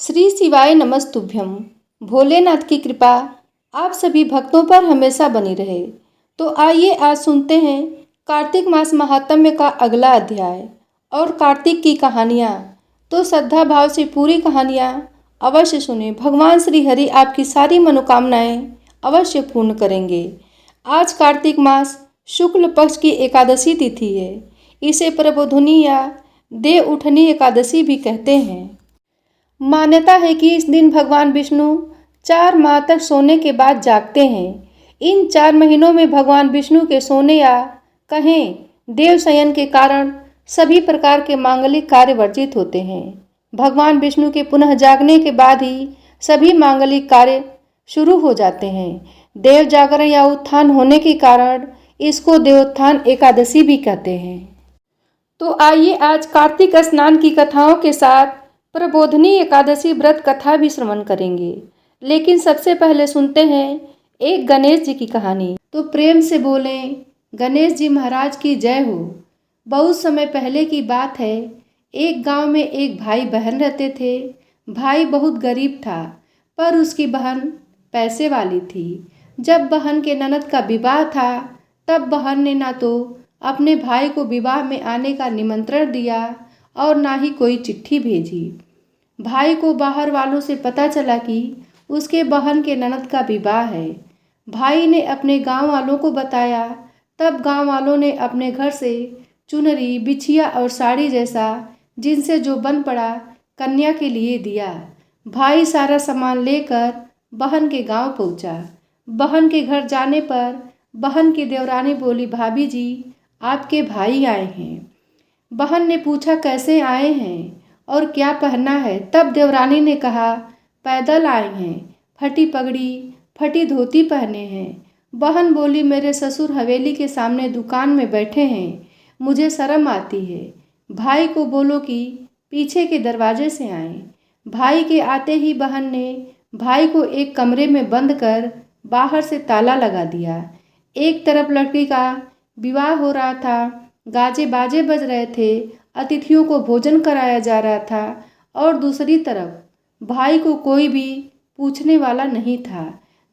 श्री शिवाय नमस्तुभ्यम। भोलेनाथ की कृपा आप सभी भक्तों पर हमेशा बनी रहे। तो आइए आज सुनते हैं कार्तिक मास महात्म्य का अगला अध्याय और कार्तिक की कहानियाँ। तो श्रद्धा भाव से पूरी कहानियाँ अवश्य सुने। भगवान श्री हरि आपकी सारी मनोकामनाएं अवश्य पूर्ण करेंगे। आज कार्तिक मास शुक्ल पक्ष की एकादशी तिथि है। इसे प्रबोधनी या देव उठनी एकादशी भी कहते हैं। मान्यता है कि इस दिन भगवान विष्णु 4 माह तक सोने के बाद जागते हैं। इन 4 महीनों में भगवान विष्णु के सोने या कहें देव शयन के कारण सभी प्रकार के मांगलिक कार्य वर्जित होते हैं। भगवान विष्णु के पुनः जागने के बाद ही सभी मांगलिक कार्य शुरू हो जाते हैं। देव जागरण या उत्थान होने के कारण इसको देवोत्थान एकादशी भी कहते हैं। तो आइए आज कार्तिक स्नान की कथाओं के साथ प्रबोधनी एकादशी व्रत कथा भी श्रवण करेंगे। लेकिन सबसे पहले सुनते हैं एक गणेश जी की कहानी। तो प्रेम से बोलें गणेश जी महाराज की जय हो। बहुत समय पहले की बात है। एक गांव में एक भाई बहन रहते थे। भाई बहुत गरीब था पर उसकी बहन पैसे वाली थी। जब बहन के ननद का विवाह था तब बहन ने ना तो अपने भाई को विवाह में आने का निमंत्रण दिया और ना ही कोई चिट्ठी भेजी। भाई को बाहर वालों से पता चला कि उसके बहन के ननद का विवाह है। भाई ने अपने गांव वालों को बताया। तब गांव वालों ने अपने घर से चुनरी, बिछिया और साड़ी जैसा जिनसे जो बन पड़ा कन्या के लिए दिया। भाई सारा सामान लेकर बहन के गांव पहुंचा। बहन के घर जाने पर बहन की देवरानी बोली, भाभी जी आपके भाई आए हैं। बहन ने पूछा कैसे आए हैं और क्या पहना है। तब देवरानी ने कहा पैदल आए हैं, फटी पगड़ी फटी धोती पहने हैं। बहन बोली मेरे ससुर हवेली के सामने दुकान में बैठे हैं, मुझे शर्म आती है। भाई को बोलो कि पीछे के दरवाजे से आए। भाई के आते ही बहन ने भाई को एक कमरे में बंद कर बाहर से ताला लगा दिया। एक तरफ लड़की का विवाह हो रहा था, गाजे बाजे बज रहे थे, अतिथियों को भोजन कराया जा रहा था और दूसरी तरफ भाई को कोई भी पूछने वाला नहीं था।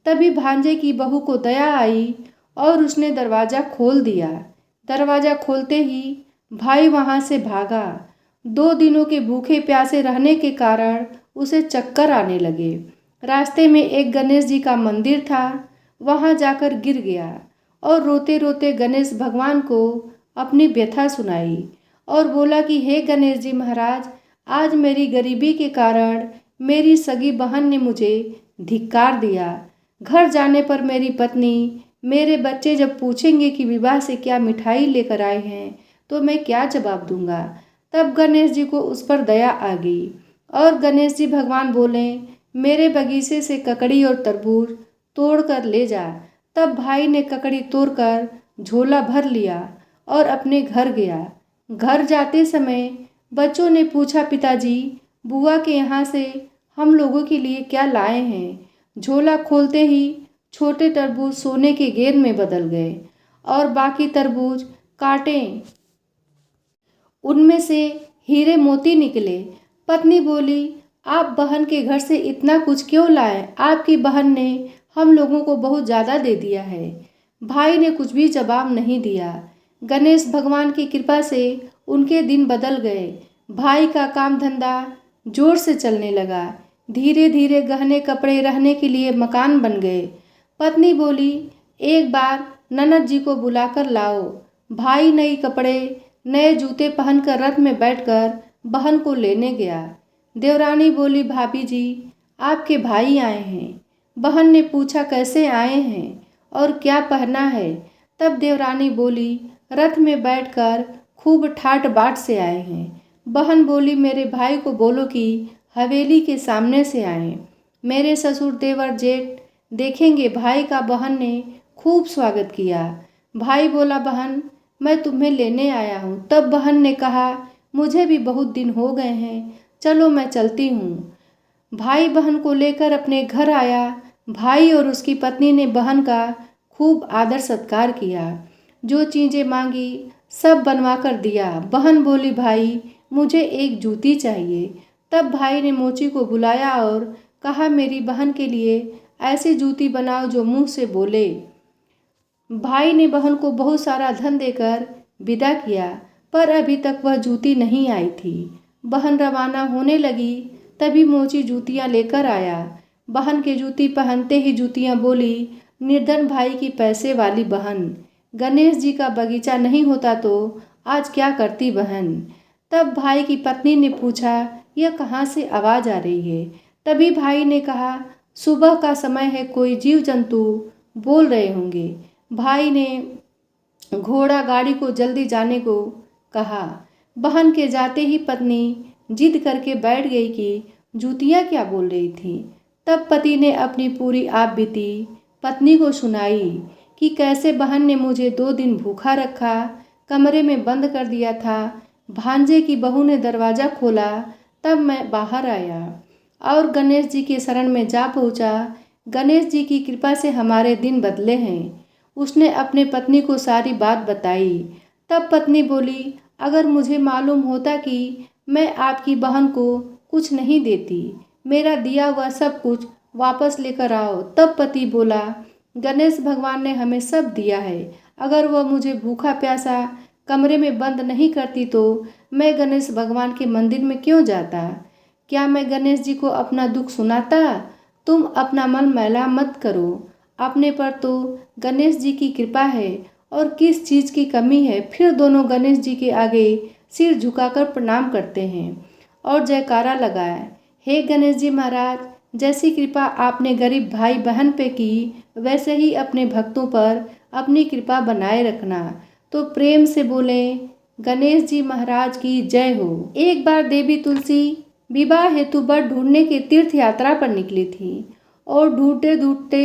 तभी भांजे की बहू को दया आई और उसने दरवाज़ा खोल दिया। दरवाज़ा खोलते ही भाई वहाँ से भागा। 2 दिनों के भूखे प्यासे रहने के कारण उसे चक्कर आने लगे। रास्ते में एक गणेश जी का मंदिर था, वहाँ जाकर गिर गया और रोते रोते गणेश भगवान को अपनी व्यथा सुनाई और बोला कि हे गणेश जी महाराज, आज मेरी गरीबी के कारण मेरी सगी बहन ने मुझे धिक्कार दिया। घर जाने पर मेरी पत्नी, मेरे बच्चे जब पूछेंगे कि विवाह से क्या मिठाई लेकर आए हैं तो मैं क्या जवाब दूंगा। तब गणेश जी को उस पर दया आ गई और गणेश जी भगवान बोले मेरे बगीचे से ककड़ी और तरबूज तोड़ कर ले जा। तब भाई ने ककड़ी तोड़कर झोला भर लिया और अपने घर गया। घर जाते समय बच्चों ने पूछा पिताजी बुआ के यहाँ से हम लोगों के लिए क्या लाए हैं। झोला खोलते ही छोटे तरबूज सोने के गेंद में बदल गए और बाकी तरबूज कांटे, उनमें से हीरे मोती निकले। पत्नी बोली आप बहन के घर से इतना कुछ क्यों लाए, आपकी बहन ने हम लोगों को बहुत ज़्यादा दे दिया है। भाई ने कुछ भी जवाब नहीं दिया। गणेश भगवान की कृपा से उनके दिन बदल गए। भाई का काम धंधा जोर से चलने लगा। धीरे धीरे गहने कपड़े, रहने के लिए मकान बन गए। पत्नी बोली एक बार ननद जी को बुलाकर लाओ। भाई नए कपड़े, नए जूते पहनकर रथ में बैठकर बहन को लेने गया। देवरानी बोली भाभी जी आपके भाई आए हैं। बहन ने पूछा कैसे आए हैं और क्या पहना है। तब देवरानी बोली रथ में बैठकर खूब ठाट बाट से आए हैं। बहन बोली मेरे भाई को बोलो कि हवेली के सामने से आए, मेरे ससुर देवर जेठ देखेंगे। भाई का बहन ने खूब स्वागत किया। भाई बोला बहन मैं तुम्हें लेने आया हूँ। तब बहन ने कहा मुझे भी बहुत दिन हो गए हैं, चलो मैं चलती हूँ। भाई बहन को लेकर अपने घर आया। भाई और उसकी पत्नी ने बहन का खूब आदर सत्कार किया। जो चीज़ें मांगी सब बनवा कर दिया। बहन बोली भाई मुझे एक जूती चाहिए। तब भाई ने मोची को बुलाया और कहा, मेरी बहन के लिए ऐसी जूती बनाओ जो मुंह से बोले। भाई ने बहन को बहुत सारा धन देकर विदा किया, पर अभी तक वह जूती नहीं आई थी। बहन रवाना होने लगी, तभी मोची जूतियां लेकर आया। बहन की जूती पहनते ही जूतियां बोली, निर्धन भाई की पैसे वाली बहन, गणेश जी का बगीचा नहीं होता तो आज क्या करती बहन। तब भाई की पत्नी ने पूछा, यह कहाँ से आवाज़ आ रही है। तभी भाई ने कहा, सुबह का समय है, कोई जीव जंतु बोल रहे होंगे। भाई ने घोड़ा गाड़ी को जल्दी जाने को कहा। बहन के जाते ही पत्नी जिद करके बैठ गई कि जूतियाँ क्या बोल रही थी। तब पति ने अपनी पूरी आप बीती पत्नी को सुनाई कि कैसे बहन ने मुझे 2 दिन भूखा रखा, कमरे में बंद कर दिया था। भांजे की बहू ने दरवाज़ा खोला, तब मैं बाहर आया और गणेश जी के शरण में जा पहुँचा। गणेश जी की कृपा से हमारे दिन बदले हैं। उसने अपने पत्नी को सारी बात बताई। तब पत्नी बोली, अगर मुझे मालूम होता कि मैं आपकी बहन को कुछ नहीं देती, मेरा दिया हुआ सब कुछ वापस लेकर आओ। तब पति बोला, गणेश भगवान ने हमें सब दिया है, अगर वह मुझे भूखा प्यासा कमरे में बंद नहीं करती तो मैं गणेश भगवान के मंदिर में क्यों जाता। क्या मैं गणेश जी को अपना दुख सुनाता। तुम अपना मन मैला मत करो, अपने पर तो गणेश जी की कृपा है और किस चीज़ की कमी है। फिर दोनों गणेश जी के आगे सिर झुकाकर प्रणाम करते हैं और जयकारा लगाया, हे गणेश जी महाराज, जैसी कृपा आपने गरीब भाई बहन पे की, वैसे ही अपने भक्तों पर अपनी कृपा बनाए रखना। तो प्रेम से बोले, गणेश जी महाराज की जय हो। एक बार देवी तुलसी विवाह हेतु वर ढूंढने के तीर्थ यात्रा पर निकली थी और ढूंढते ढूंढते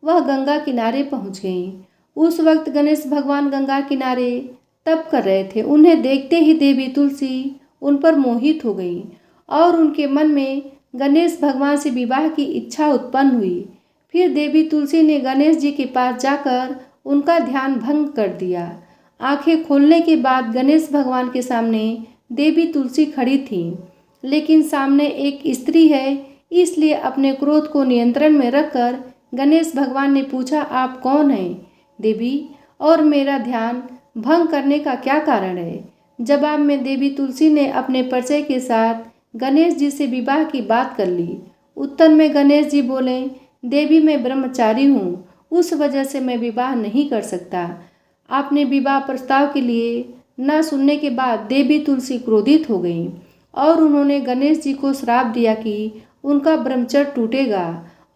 वह गंगा किनारे पहुंच गईं। उस वक्त गणेश भगवान गंगा किनारे तप कर रहे थे। उन्हें देखते ही देवी तुलसी उन पर मोहित हो गई और उनके मन में गणेश भगवान से विवाह की इच्छा उत्पन्न हुई। फिर देवी तुलसी ने गणेश जी के पास जाकर उनका ध्यान भंग कर दिया। आंखें खोलने के बाद गणेश भगवान के सामने देवी तुलसी खड़ी थी, लेकिन सामने एक स्त्री है, इसलिए अपने क्रोध को नियंत्रण में रखकर गणेश भगवान ने पूछा, आप कौन हैं देवी, और मेरा ध्यान भंग करने का क्या कारण है। जवाब में देवी तुलसी ने अपने परिचय के साथ गणेश जी से विवाह की बात कर ली। उत्तर में गणेश जी बोले, देवी मैं ब्रह्मचारी हूँ, उस वजह से मैं विवाह नहीं कर सकता। आपने विवाह प्रस्ताव के लिए न सुनने के बाद देवी तुलसी क्रोधित हो गई और उन्होंने गणेश जी को श्राप दिया कि उनका ब्रह्मचर्य टूटेगा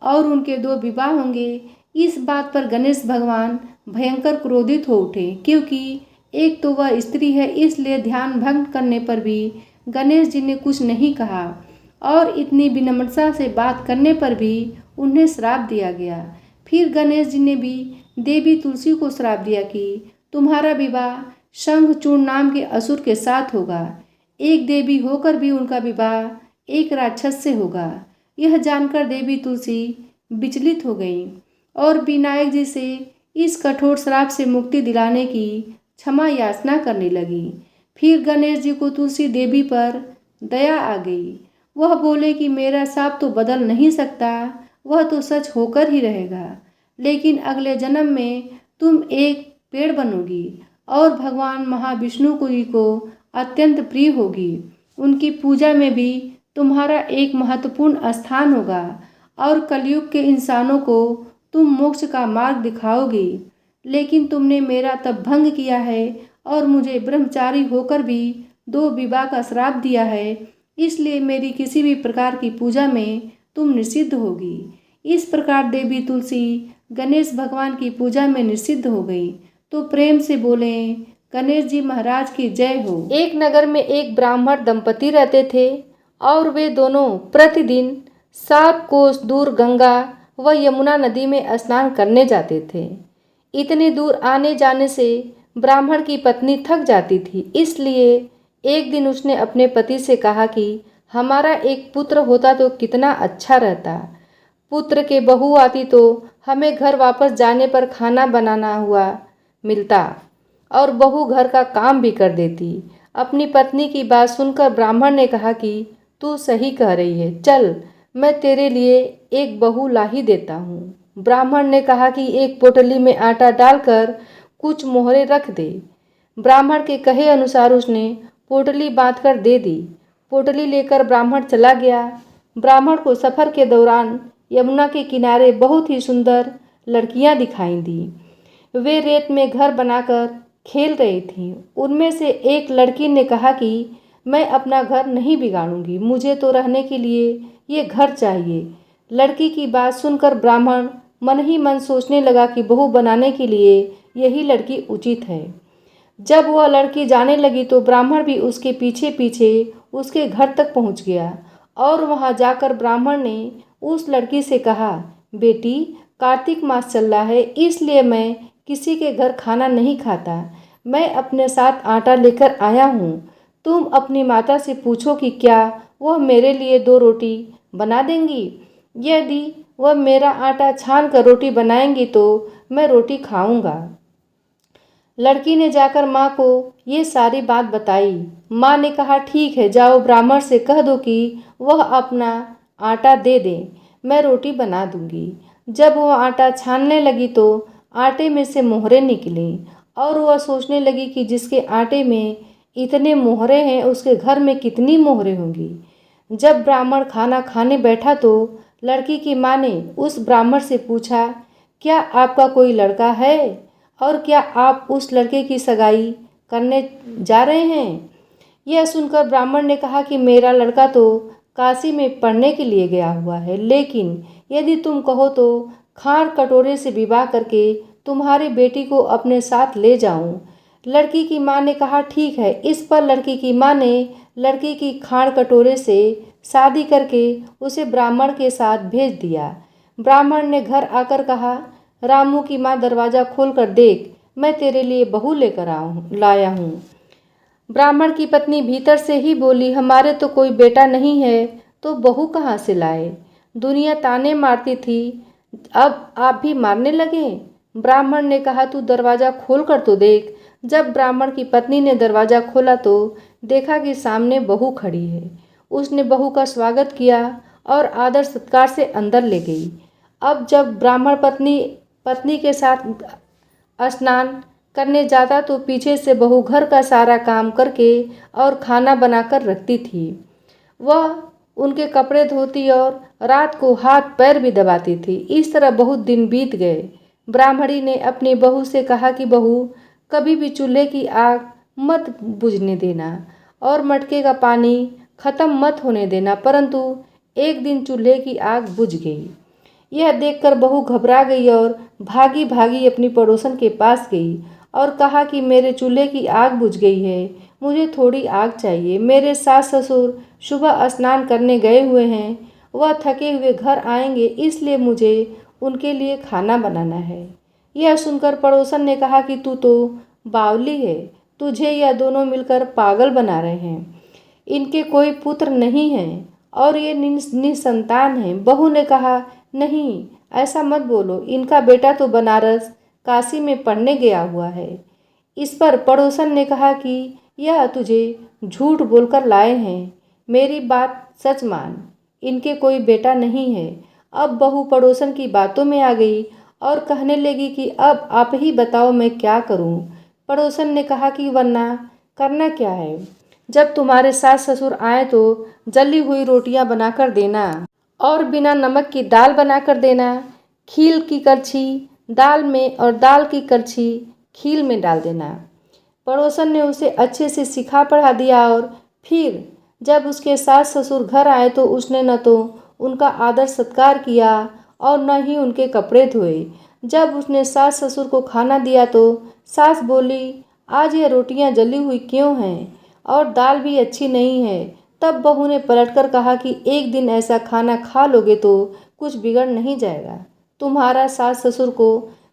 और उनके 2 विवाह होंगे। इस बात पर गणेश भगवान भयंकर क्रोधित हो उठे, क्योंकि एक तो वह स्त्री है, इसलिए ध्यान भंग करने पर भी गणेश जी ने कुछ नहीं कहा और इतनी विनम्रता से बात करने पर भी उन्हें श्राप दिया गया। फिर गणेश जी ने भी देवी तुलसी को श्राप दिया कि तुम्हारा विवाह शंखचूड़ नाम के असुर के साथ होगा। एक देवी होकर भी उनका विवाह एक राक्षस से होगा। यह जानकर देवी तुलसी विचलित हो गई और विनायक जी से इस कठोर श्राप से मुक्ति दिलाने की क्षमा याचना करने लगी। फिर गणेश जी को तुलसी देवी पर दया आ गई। वह बोले कि मेरा शाप तो बदल नहीं सकता, वह तो सच होकर ही रहेगा, लेकिन अगले जन्म में तुम एक पेड़ बनोगी और भगवान महाविष्णु को अत्यंत प्रिय होगी। उनकी पूजा में भी तुम्हारा एक महत्वपूर्ण स्थान होगा और कलयुग के इंसानों को तुम मोक्ष का मार्ग दिखाओगी। लेकिन तुमने मेरा तप भंग किया है और मुझे ब्रह्मचारी होकर भी 2 विवाह का श्राप दिया है, इसलिए मेरी किसी भी प्रकार की पूजा में तुम निषिद्ध होगी। इस प्रकार देवी तुलसी गणेश भगवान की पूजा में निषिद्ध हो गई। तो प्रेम से बोले, गणेश जी महाराज की जय हो। एक नगर में एक ब्राह्मण दंपति रहते थे और वे दोनों प्रतिदिन 7 कोस दूर गंगा व यमुना नदी में स्नान करने जाते थे। इतनी दूर आने जाने से ब्राह्मण की पत्नी थक जाती थी, इसलिए एक दिन उसने अपने पति से कहा कि हमारा एक पुत्र होता तो कितना अच्छा रहता। पुत्र के बहू आती तो हमें घर वापस जाने पर खाना बनाना हुआ मिलता और बहू घर का काम भी कर देती। अपनी पत्नी की बात सुनकर ब्राह्मण ने कहा कि तू सही कह रही है, चल मैं तेरे लिए एक बहू ला ही देता हूँ। ब्राह्मण ने कहा कि एक पोटली में आटा डालकर कुछ मोहरे रख दे। ब्राह्मण के कहे अनुसार उसने पोटली बांधकर दे दी। पोटली लेकर ब्राह्मण चला गया। ब्राह्मण को सफ़र के दौरान यमुना के किनारे बहुत ही सुंदर लड़कियां दिखाई दी। वे रेत में घर बनाकर खेल रही थीं। उनमें से एक लड़की ने कहा कि मैं अपना घर नहीं बिगाड़ूंगी, मुझे तो रहने के लिए ये घर चाहिए। लड़की की बात सुनकर ब्राह्मण मन ही मन सोचने लगा कि बहू बनाने के लिए यही लड़की उचित है। जब वह लड़की जाने लगी तो ब्राह्मण भी उसके पीछे पीछे उसके घर तक पहुंच गया और वहां जाकर ब्राह्मण ने उस लड़की से कहा, बेटी, कार्तिक मास चल रहा है, इसलिए मैं किसी के घर खाना नहीं खाता। मैं अपने साथ आटा लेकर आया हूँ। तुम अपनी माता से पूछो कि क्या वह मेरे लिए 2 रोटी बना देंगी। यदि वह मेरा आटा छान कर रोटी बनाएंगी तो मैं रोटी खाऊंगा। लड़की ने जाकर माँ को ये सारी बात बताई। माँ ने कहा, ठीक है, जाओ ब्राह्मण से कह दो कि वह अपना आटा दे दे, मैं रोटी बना दूंगी। जब वह आटा छानने लगी तो आटे में से मोहरे निकली और वह सोचने लगी कि जिसके आटे में इतने मोहरे हैं उसके घर में कितनी मोहरे होंगी। जब ब्राह्मण खाना खाने बैठा तो लड़की की माँ ने उस ब्राह्मण से पूछा, क्या आपका कोई लड़का है और क्या आप उस लड़के की सगाई करने जा रहे हैं। यह सुनकर ब्राह्मण ने कहा कि मेरा लड़का तो काशी में पढ़ने के लिए गया हुआ है, लेकिन यदि तुम कहो तो खार कटोरे से विवाह करके तुम्हारी बेटी को अपने साथ ले जाऊं। लड़की की माँ ने कहा, ठीक है। इस पर लड़की की माँ ने लड़की की खाड़ कटोरे से शादी करके उसे ब्राह्मण के साथ भेज दिया। ब्राह्मण ने घर आकर कहा, रामू की माँ, दरवाज़ा खोल कर देख, मैं तेरे लिए बहू लेकर लाया हूँ। ब्राह्मण की पत्नी भीतर से ही बोली, हमारे तो कोई बेटा नहीं है तो बहू कहाँ से लाए। दुनिया ताने मारती थी, अब आप भी मारने लगे। ब्राह्मण ने कहा, तू दरवाज़ा खोल कर तो देख। जब ब्राह्मण की पत्नी ने दरवाज़ा खोला तो देखा कि सामने बहू खड़ी है। उसने बहू का स्वागत किया और आदर सत्कार से अंदर ले गई। अब जब ब्राह्मण पत्नी के साथ स्नान करने जाता तो पीछे से बहू घर का सारा काम करके और खाना बनाकर रखती थी। वह उनके कपड़े धोती और रात को हाथ पैर भी दबाती थी। इस तरह बहुत दिन बीत गए। ब्राह्मणी ने अपनी बहू से कहा कि बहू, कभी भी चूल्हे की आग मत बुझने देना और मटके का पानी खत्म मत होने देना। परंतु एक दिन चूल्हे की आग बुझ गई। यह देखकर बहू घबरा गई और भागी भागी अपनी पड़ोसन के पास गई और कहा कि मेरे चूल्हे की आग बुझ गई है, मुझे थोड़ी आग चाहिए। मेरे सास ससुर सुबह स्नान करने गए हुए हैं, वह थके हुए घर आएंगे, इसलिए मुझे उनके लिए खाना बनाना है। यह सुनकर पड़ोसन ने कहा कि तू तो बावली है, तुझे यह दोनों मिलकर पागल बना रहे हैं। इनके कोई पुत्र नहीं है और ये निसंतान हैं। बहू ने कहा, नहीं, ऐसा मत बोलो, इनका बेटा तो बनारस काशी में पढ़ने गया हुआ है। इस पर पड़ोसन ने कहा कि यह तुझे झूठ बोलकर लाए हैं, मेरी बात सच मान, इनके कोई बेटा नहीं है। अब बहू पड़ोसन की बातों में आ गई और कहने लगी कि अब आप ही बताओ मैं क्या करूं। पड़ोसन ने कहा कि वरना करना क्या है, जब तुम्हारे सास ससुर आए तो जली हुई रोटियां बनाकर देना और बिना नमक की दाल बनाकर देना। खील की करछी दाल में और दाल की करछी खील में डाल देना। पड़ोसन ने उसे अच्छे से सिखा पढ़ा दिया और फिर जब उसके सास ससुर घर आए तो उसने न तो उनका आदर सत्कार किया और न ही उनके कपड़े धोए। जब उसने सास ससुर को खाना दिया तो सास बोली, आज ये रोटियां जली हुई क्यों हैं और दाल भी अच्छी नहीं है। तब बहू ने पलटकर कहा कि एक दिन ऐसा खाना खा लोगे तो कुछ बिगड़ नहीं जाएगा। तुम्हारा सास ससुर को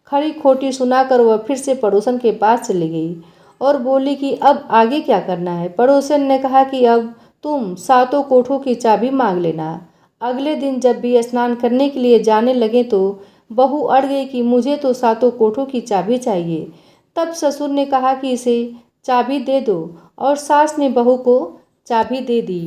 खरी खोटी सुनाकर वह फिर से पड़ोसन के पास चली गई और बोली कि अब आगे क्या करना है। पड़ोसन ने कहा कि अब तुम सातों कोठों की चाबी मांग लेना। अगले दिन जब भी स्नान करने के लिए जाने लगे तो बहू अड़ गई कि मुझे तो सातों कोठों की चाबी चाहिए। तब ससुर ने कहा कि इसे चाबी दे दो और सास ने बहू को चाबी दे दी।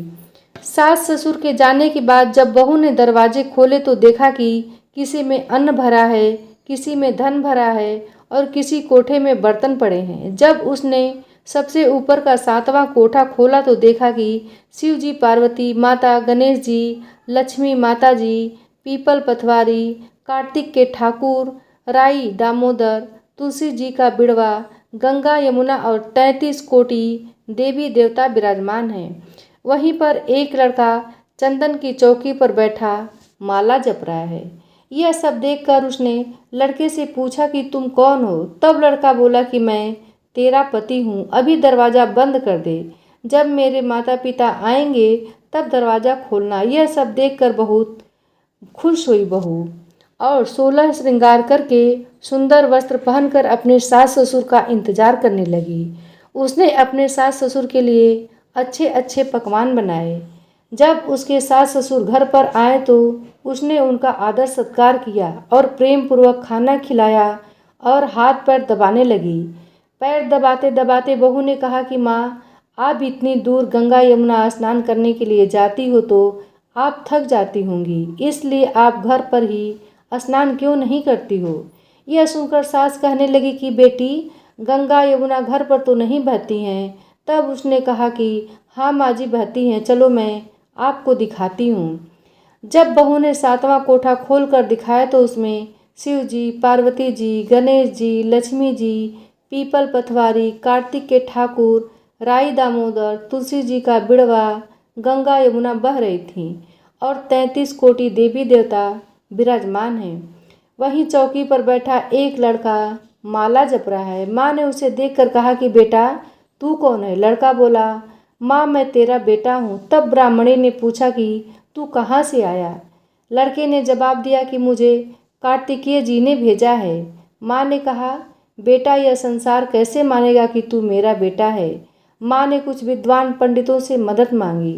सास ससुर के जाने के बाद जब बहू ने दरवाजे खोले तो देखा कि किसी में अन्न भरा है, किसी में धन भरा है और किसी कोठे में बर्तन पड़े हैं। जब उसने सबसे ऊपर का 7वां कोठा खोला तो देखा कि शिव जी, पार्वती माता, गणेश जी, लक्ष्मी माता जी, पीपल पथवारी, कार्तिक के ठाकुर, राई दामोदर, तुलसी जी का बिड़वा, गंगा यमुना और 33 कोटि देवी देवता विराजमान हैं। वहीं पर एक लड़का चंदन की चौकी पर बैठा माला जप रहा है। यह सब देखकर उसने लड़के से पूछा कि तुम कौन हो? तब लड़का बोला कि मैं तेरा पति हूँ, अभी दरवाज़ा बंद कर दे, जब मेरे माता पिता आएंगे तब दरवाज़ा खोलना। यह सब देखकर बहुत खुश हुई बहू और 16 श्रृंगार करके सुंदर वस्त्र पहनकर अपने सास ससुर का इंतजार करने लगी। उसने अपने सास ससुर के लिए अच्छे अच्छे पकवान बनाए। जब उसके सास ससुर घर पर आए तो उसने उनका आदर सत्कार किया और प्रेम पूर्वक खाना खिलाया और हाथ पैर दबाने लगी। पैर दबाते दबाते बहू ने कहा कि माँ, आप इतनी दूर गंगा यमुना स्नान करने के लिए जाती हो तो आप थक जाती होंगी, इसलिए आप घर पर ही स्नान क्यों नहीं करती हो? यह सुनकर सास कहने लगी कि बेटी, गंगा यमुना घर पर तो नहीं बहती हैं। तब उसने कहा कि हाँ माँ जी, बहती हैं, चलो मैं आपको दिखाती हूँ। जब बहू ने 7वां कोठा खोल कर दिखाया तो उसमें शिव जी, पार्वती जी, गणेश जी, लक्ष्मी जी, पीपल पथवारी, कार्तिक के ठाकुर, राई दामोदर, तुलसी जी का बिड़वा, गंगा यमुना बह रही थीं और 33 कोटि देवी देवता विराजमान हैं। वहीं चौकी पर बैठा एक लड़का माला जप रहा है। माँ ने उसे देखकर कहा कि बेटा, तू कौन है? लड़का बोला, माँ मैं तेरा बेटा हूँ। तब ब्राह्मणी ने पूछा कि तू कहाँ से आया? लड़के ने जवाब दिया कि मुझे कार्तिकेय जी ने भेजा है। माँ ने कहा, बेटा यह संसार कैसे मानेगा कि तू मेरा बेटा है? माँ ने कुछ विद्वान पंडितों से मदद मांगी।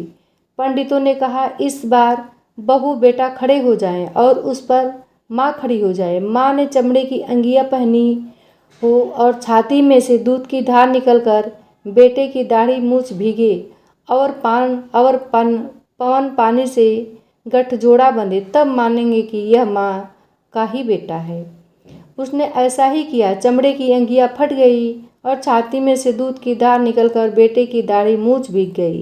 पंडितों ने कहा, इस बार बहू बेटा खड़े हो जाएं और उस पर माँ खड़ी हो जाए। माँ ने चमड़े की अंगिया पहनी हो और छाती में से दूध की धार निकलकर बेटे की दाढ़ी मूछ भीगे और पवन पानी से गठजोड़ा बंधे, तब मानेंगे कि यह माँ का ही बेटा है। उसने ऐसा ही किया। चमड़े की अंगिया फट गई और छाती में से दूध की धार निकलकर बेटे की दाढ़ी मूछ भीग गई।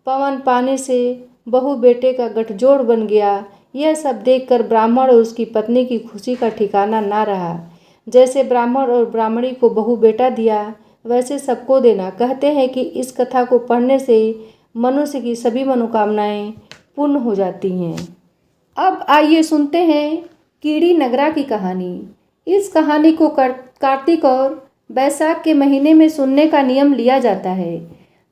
पवन पानी से बहू बेटे का गठजोड़ बन गया। यह सब देखकर ब्राह्मण और उसकी पत्नी की खुशी का ठिकाना ना रहा। जैसे ब्राह्मण और ब्राह्मणी को बहू बेटा दिया, वैसे सबको देना। कहते हैं कि इस कथा को पढ़ने से मनुष्य की सभी मनोकामनाएं पूर्ण हो जाती हैं। अब आइए सुनते हैं कीड़ी नगरा की कहानी। इस कहानी को कार्तिक और बैसाख के महीने में सुनने का नियम लिया जाता है।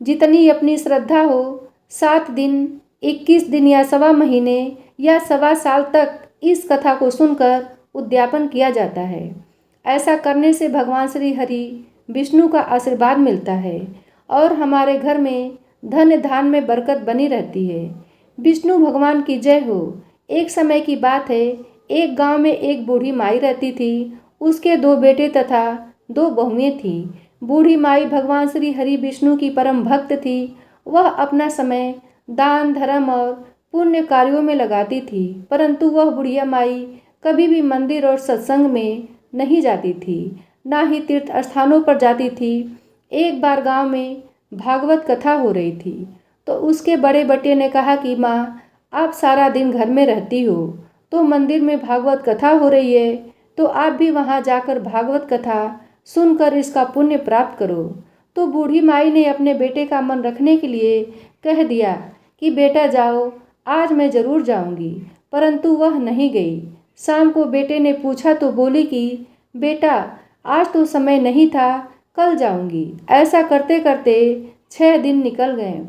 जितनी अपनी श्रद्धा हो, 7 दिन, 21 दिन या सवा महीने या सवा साल तक इस कथा को सुनकर उद्यापन किया जाता है। ऐसा करने से भगवान श्री हरि विष्णु का आशीर्वाद मिलता है और हमारे घर में धन धान में बरकत बनी रहती है। विष्णु भगवान की जय हो। एक समय की बात है, एक गांव में एक बूढ़ी माई रहती थी। उसके 2 बेटे तथा 2 बहुएं थीं। बूढ़ी माई भगवान श्री हरि विष्णु की परम भक्त थी। वह अपना समय दान धर्म और पुण्य कार्यों में लगाती थी, परंतु वह बुढ़िया माई कभी भी मंदिर और सत्संग में नहीं जाती थी, ना ही तीर्थ स्थानों पर जाती थी। एक बार गांव में भागवत कथा हो रही थी तो उसके बड़े बेटे ने कहा कि माँ, आप सारा दिन घर में रहती हो तो मंदिर में भागवत कथा हो रही है तो आप भी वहाँ जाकर भागवत कथा सुनकर इसका पुण्य प्राप्त करो। तो बूढ़ी माई ने अपने बेटे का मन रखने के लिए कह दिया कि बेटा जाओ, आज मैं ज़रूर जाऊंगी। परंतु वह नहीं गई। शाम को बेटे ने पूछा तो बोली कि बेटा, आज तो समय नहीं था, कल जाऊंगी। ऐसा करते करते 6 दिन निकल गए।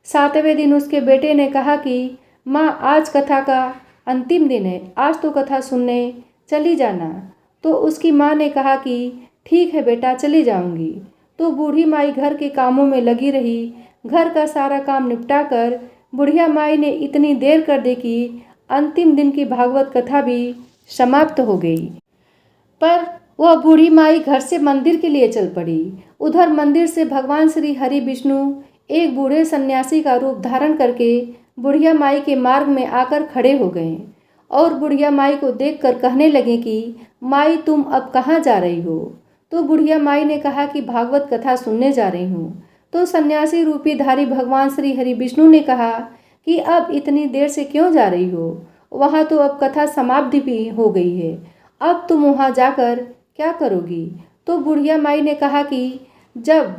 7वें दिन उसके बेटे ने कहा कि माँ, आज कथा का अंतिम दिन है, आज तो कथा सुनने चली जाना। तो उसकी माँ ने कहा कि ठीक है बेटा, चली जाऊंगी। तो बूढ़ी माई घर के कामों में लगी रही। घर का सारा काम निपटा कर बुढ़िया माई ने इतनी देर कर दी कि अंतिम दिन की भागवत कथा भी समाप्त हो गई। पर वह बूढ़ी माई घर से मंदिर के लिए चल पड़ी। उधर मंदिर से भगवान श्री हरि विष्णु एक बूढ़े सन्यासी का रूप धारण करके बुढ़िया माई के मार्ग में आकर खड़े हो गए और बुढ़िया माई को देखकर कहने लगे कि माई तुम अब कहाँ जा रही हो। तो बुढ़िया माई ने कहा कि भागवत कथा सुनने जा रही हूँ। तो सन्यासी रूपी धारी भगवान श्री हरि विष्णु ने कहा कि अब इतनी देर से क्यों जा रही हो, वहाँ तो अब कथा समाप्ति भी हो गई है, अब तुम वहाँ जाकर क्या करोगी। तो बुढ़िया माई ने कहा कि जब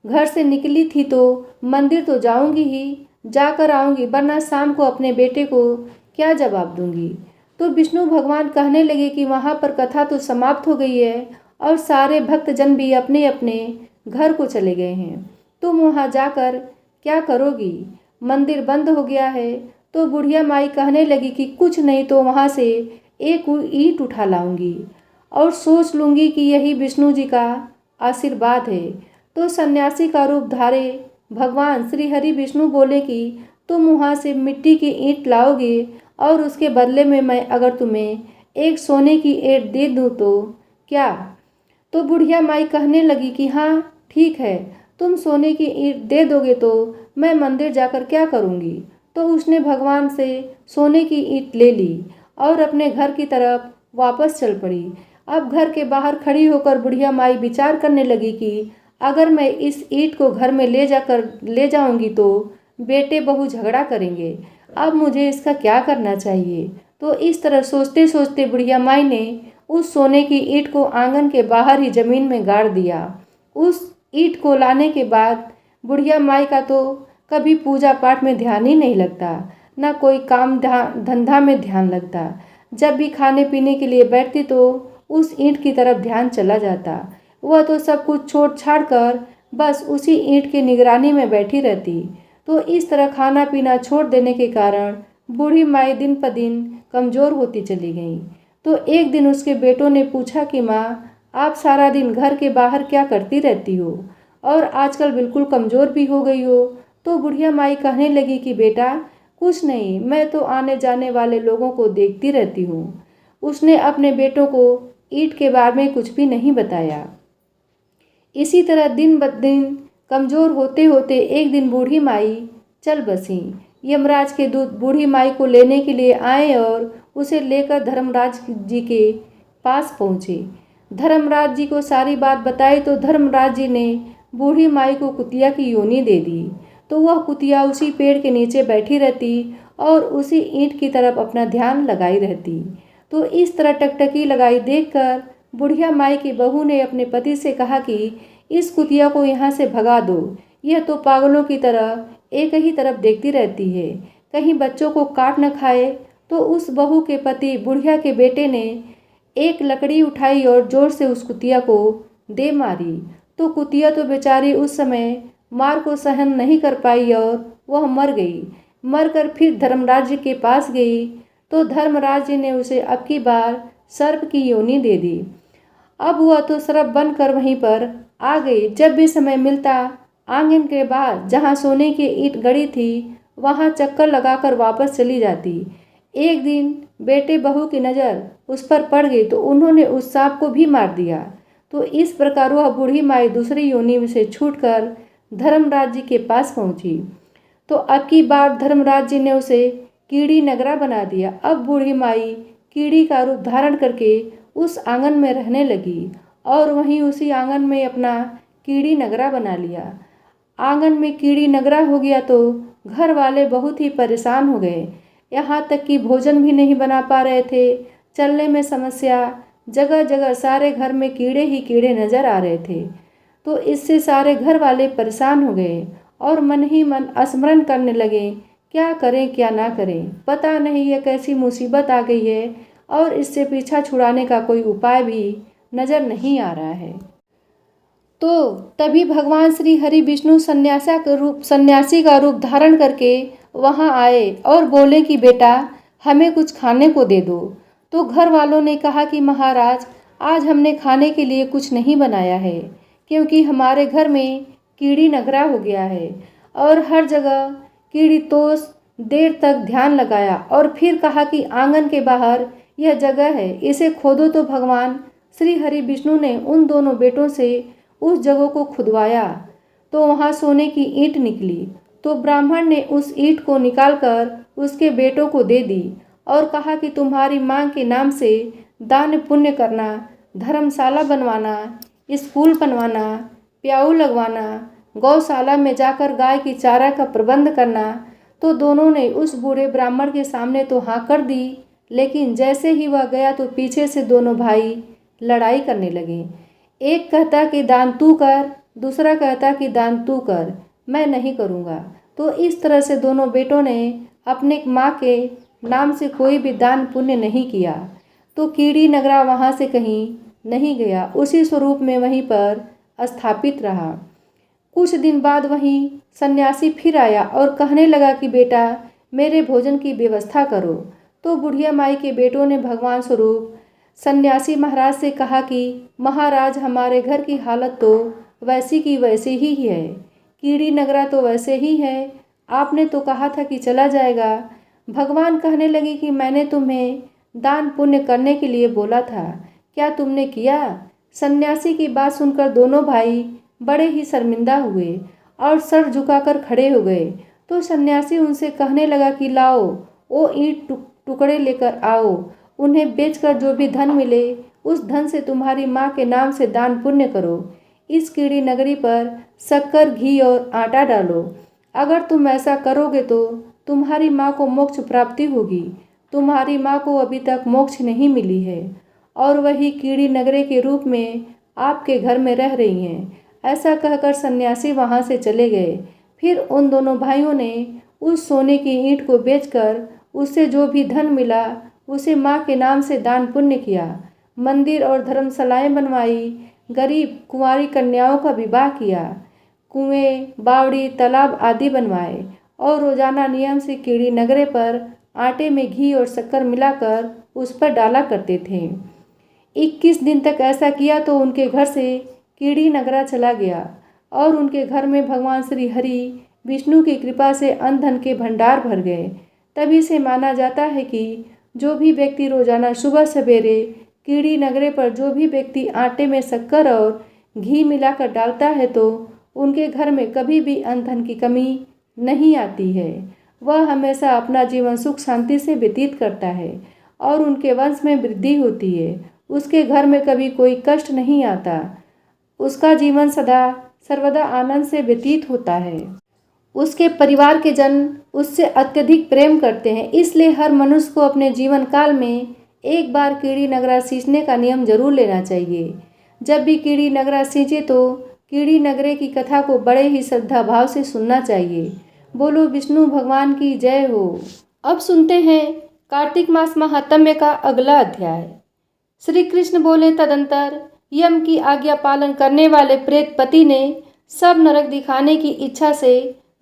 घर से निकली थी तो मंदिर तो जाऊंगी ही, जाकर आऊंगी, वरना शाम को अपने बेटे को क्या जवाब दूंगी। तो विष्णु भगवान कहने लगे कि वहाँ पर कथा तो समाप्त हो गई है और सारे भक्तजन भी अपने अपने घर को चले गए हैं, तुम वहाँ जाकर क्या करोगी, मंदिर बंद हो गया है। तो बुढ़िया माई कहने लगी कि कुछ नहीं तो वहाँ से एक ईंट उठा लाऊंगी और सोच लूंगी कि यही विष्णु जी का आशीर्वाद है। तो सन्यासी का रूप धारे भगवान श्री हरि विष्णु बोले कि तुम वहाँ से मिट्टी की ईंट लाओगे और उसके बदले में मैं अगर तुम्हें एक सोने की ईंट दे दूँ तो क्या। तो बुढ़िया माई कहने लगी कि हाँ ठीक है, तुम सोने की ईंट दे दोगे तो मैं मंदिर जाकर क्या करूँगी। तो उसने भगवान से सोने की ईंट ले ली और अपने घर की तरफ वापस चल पड़ी। अब घर के बाहर खड़ी होकर बुढ़िया माई विचार करने लगी कि अगर मैं इस ईंट को घर में ले जाऊंगी तो बेटे बहू झगड़ा करेंगे, अब मुझे इसका क्या करना चाहिए। तो इस तरह सोचते सोचते बुढ़िया माई ने उस सोने की ईंट को आंगन के बाहर ही जमीन में गाड़ दिया। उस ईंट को लाने के बाद बुढ़िया माई का तो कभी पूजा पाठ में ध्यान ही नहीं लगता, ना कोई काम धंधा में ध्यान लगता। जब भी खाने पीने के लिए बैठती तो उस ईंट की तरफ ध्यान चला जाता। वह तो सब कुछ छोड़ छाड़ कर बस उसी ईंट की निगरानी में बैठी रहती। तो इस तरह खाना पीना छोड़ देने के कारण बूढ़ी माई दिन पर दिन कमज़ोर होती चली गई। तो एक दिन उसके बेटों ने पूछा कि माँ, आप सारा दिन घर के बाहर क्या करती रहती हो और आजकल बिल्कुल कमज़ोर भी हो गई हो। तो बुढ़िया माई कहने लगी कि बेटा कुछ नहीं, मैं तो आने जाने वाले लोगों को देखती रहती हूँ। उसने अपने बेटों को ईंट के बारे में कुछ भी नहीं बताया। इसी तरह दिन ब दिन कमज़ोर होते होते एक दिन बूढ़ी माई चल बसी। यमराज के दूत बूढ़ी माई को लेने के लिए आए और उसे लेकर धर्मराज जी के पास पहुँचे। धर्मराज जी को सारी बात बताई तो धर्मराज जी ने बूढ़ी माई को कुतिया की योनि दे दी। तो वह कुतिया उसी पेड़ के नीचे बैठी रहती और उसी ईंट की तरफ अपना ध्यान लगाई रहती। तो इस तरह टकटकी लगाई देखकर बुढ़िया माई की बहू ने अपने पति से कहा कि इस कुतिया को यहाँ से भगा दो, यह तो पागलों की तरह एक ही तरफ देखती रहती है, कहीं बच्चों को काट न खाए। तो उस बहू के पति बुढ़िया के बेटे ने एक लकड़ी उठाई और जोर से उस कुतिया को दे मारी। तो कुतिया तो बेचारी उस समय मार को सहन नहीं कर पाई और वह मर गई। मरकर फिर धर्मराज जी के पास गई तो धर्मराज जी ने उसे अब की बार सर्प की योनि दे दी। अब वह तो सर्प बनकर वहीं पर आ गई। जब भी समय मिलता आंगन के बाहर जहाँ सोने की ईंट गड़ी थी वहाँ चक्कर लगाकर वापस चली जाती। एक दिन बेटे बहू की नज़र उस पर पड़ गई तो उन्होंने उस सांप को भी मार दिया। तो इस प्रकार वह बूढ़ी माई दूसरी योनि से छूटकर धर्मराज जी के पास पहुंची। तो अब की बार धर्मराज जी ने उसे कीड़ी नगरा बना दिया। अब बूढ़ी माई कीड़ी का रूप धारण करके उस आंगन में रहने लगी और वहीं उसी आंगन में अपना कीड़ी नगरा बना लिया। आंगन में कीड़ी नगरा हो गया तो घर वाले बहुत ही परेशान हो गए, यहाँ तक कि भोजन भी नहीं बना पा रहे थे। चलने में समस्या, जगह जगह सारे घर में कीड़े ही कीड़े नज़र आ रहे थे। तो इससे सारे घर वाले परेशान हो गए और मन ही मन स्मरण करने लगे, क्या करें क्या ना करें, पता नहीं यह कैसी मुसीबत आ गई है और इससे पीछा छुड़ाने का कोई उपाय भी नज़र नहीं आ रहा है। तो तभी भगवान श्री हरि विष्णु सन्यासी का रूप धारण करके वहाँ आए और बोले कि बेटा हमें कुछ खाने को दे दो। तो घर वालों ने कहा कि महाराज आज हमने खाने के लिए कुछ नहीं बनाया है, क्योंकि हमारे घर में कीड़ी नगरा हो गया है और हर जगह कीड़ी तोष। देर तक ध्यान लगाया और फिर कहा कि आंगन के बाहर यह जगह है, इसे खोदो। तो भगवान श्री हरि विष्णु ने उन दोनों बेटों से उस जगह को खुदवाया तो वहाँ सोने की ईंट निकली तो ब्राह्मण ने उस ईंट को निकालकर उसके बेटों को दे दी और कहा कि तुम्हारी माँ के नाम से दान पुण्य करना, धर्मशाला बनवाना, स्कूल बनवाना, प्याऊ लगवाना, गौशाला में जाकर गाय की चारा का प्रबंध करना। तो दोनों ने उस बूढ़े ब्राह्मण के सामने तो हाँ कर दी, लेकिन जैसे ही वह गया तो पीछे से दोनों भाई लड़ाई करने लगे। एक कहता कि दान तू कर, दूसरा कहता कि दान तू कर, मैं नहीं करूँगा। तो इस तरह से दोनों बेटों ने अपने माँ के नाम से कोई भी दान पुण्य नहीं किया। तो कीड़ी नगरा वहाँ से कहीं नहीं गया, उसी स्वरूप में वहीं पर स्थापित रहा। कुछ दिन बाद वहीं सन्यासी फिर आया और कहने लगा कि बेटा, मेरे भोजन की व्यवस्था करो। तो बुढ़िया माई के बेटों ने भगवान स्वरूप सन्यासी महाराज से कहा कि महाराज, हमारे घर की हालत तो वैसी की वैसी ही है, कीड़ी नगरा तो वैसे ही है, आपने तो कहा था कि चला जाएगा। भगवान कहने लगे कि मैंने तुम्हें दान पुण्य करने के लिए बोला था, क्या तुमने किया? सन्यासी की बात सुनकर दोनों भाई बड़े ही शर्मिंदा हुए और सर झुकाकर खड़े हो गए। तो सन्यासी उनसे कहने लगा कि लाओ, वो ईंट टुकड़े लेकर आओ, उन्हें बेचकर जो भी धन मिले उस धन से तुम्हारी माँ के नाम से दान पुण्य करो। इस कीड़ी नगरी पर शक्कर, घी और आटा डालो। अगर तुम ऐसा करोगे तो तुम्हारी माँ को मोक्ष प्राप्ति होगी। तुम्हारी माँ को अभी तक मोक्ष नहीं मिली है और वही कीड़ी नगरे के रूप में आपके घर में रह रही हैं। ऐसा कहकर सन्यासी वहाँ से चले गए। फिर उन दोनों भाइयों ने उस सोने की ईंट को बेचकर उससे जो भी धन मिला उसे माँ के नाम से दान पुण्य किया, मंदिर और धर्मशालाएँ बनवाई, गरीब कुंवारी कन्याओं का विवाह किया, कुएं, बावड़ी, तालाब आदि बनवाए और रोजाना नियम से कीड़ी नगरे पर आटे में घी और शक्कर मिलाकर उस पर डाला करते थे। 21 दिन तक ऐसा किया तो उनके घर से कीड़ी नगरा चला गया और उनके घर में भगवान श्री हरि विष्णु की कृपा से अन्न धन के भंडार भर गए। तभी से माना जाता है कि जो भी व्यक्ति रोजाना सुबह सवेरे कीड़ी नगरे पर जो भी व्यक्ति आटे में शक्कर और घी मिलाकर डालता है तो उनके घर में कभी भी अन्न धन की कमी नहीं आती है। वह हमेशा अपना जीवन सुख शांति से व्यतीत करता है और उनके वंश में वृद्धि होती है। उसके घर में कभी कोई कष्ट नहीं आता। उसका जीवन सदा सर्वदा आनंद से व्यतीत होता है। उसके परिवार के जन उससे अत्यधिक प्रेम करते हैं। इसलिए हर मनुष्य को अपने जीवन काल में एक बार कीड़ी नगरा सींचने का नियम जरूर लेना चाहिए। जब भी कीड़ी नगरा सींचे तो कीड़ी नगरे की कथा को बड़े ही श्रद्धा भाव से सुनना चाहिए। बोलो विष्णु भगवान की जय हो। अब सुनते हैं कार्तिक मास महात्म्य का अगला अध्याय। श्री कृष्ण बोले, तदंतर यम की आज्ञा पालन करने वाले प्रेतपति ने सब नरक दिखाने की इच्छा से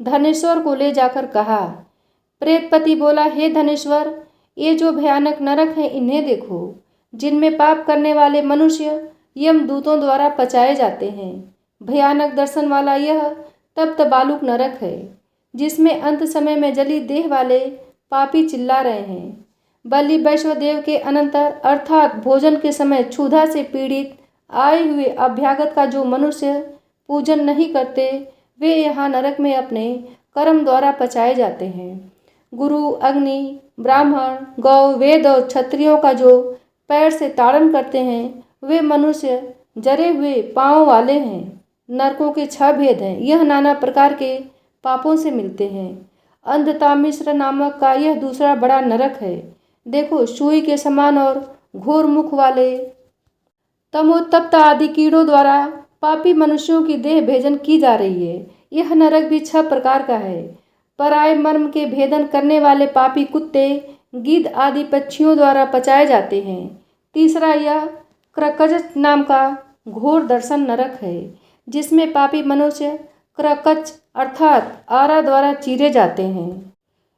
धनेश्वर को ले जाकर कहा। प्रेतपति बोला, हे धनेश्वर, ये जो भयानक नरक हैं इन्हें देखो, जिनमें पाप करने वाले मनुष्य यम दूतों द्वारा पचाए जाते हैं। भयानक दर्शन वाला यह तप्त बालुक नरक है, जिसमें अंत समय में जली देह वाले पापी चिल्ला रहे हैं। बलि वैश्वदेव के अनंतर अर्थात भोजन के समय क्षुधा से पीड़ित आए हुए अभ्यागत का जो मनुष्य पूजन नहीं करते वे यहाँ नरक में अपने कर्म द्वारा पचाए जाते हैं। गुरु, अग्नि, ब्राह्मण, गौ, वेद और क्षत्रियों का जो पैर से ताड़न करते हैं वे मनुष्य जरे हुए पांव वाले हैं। नरकों के 6 भेद हैं। यह नाना प्रकार के पापों से मिलते हैं। अंधता मिश्र नामक का यह दूसरा बड़ा नरक है। देखो, सुई के समान और घोर मुख वाले तमोतप्त आदि कीड़ों द्वारा पापी मनुष्यों की देह भेजन की जा रही है। यह नरक भी 6 प्रकार का है। पराय मर्म के भेदन करने वाले पापी कुत्ते, गिद्ध आदि पक्षियों द्वारा पचाए जाते हैं। तीसरा यह क्रकच नाम का घोर दर्शन नरक है, जिसमें पापी मनुष्य क्रकच अर्थात आरा द्वारा चीरे जाते हैं।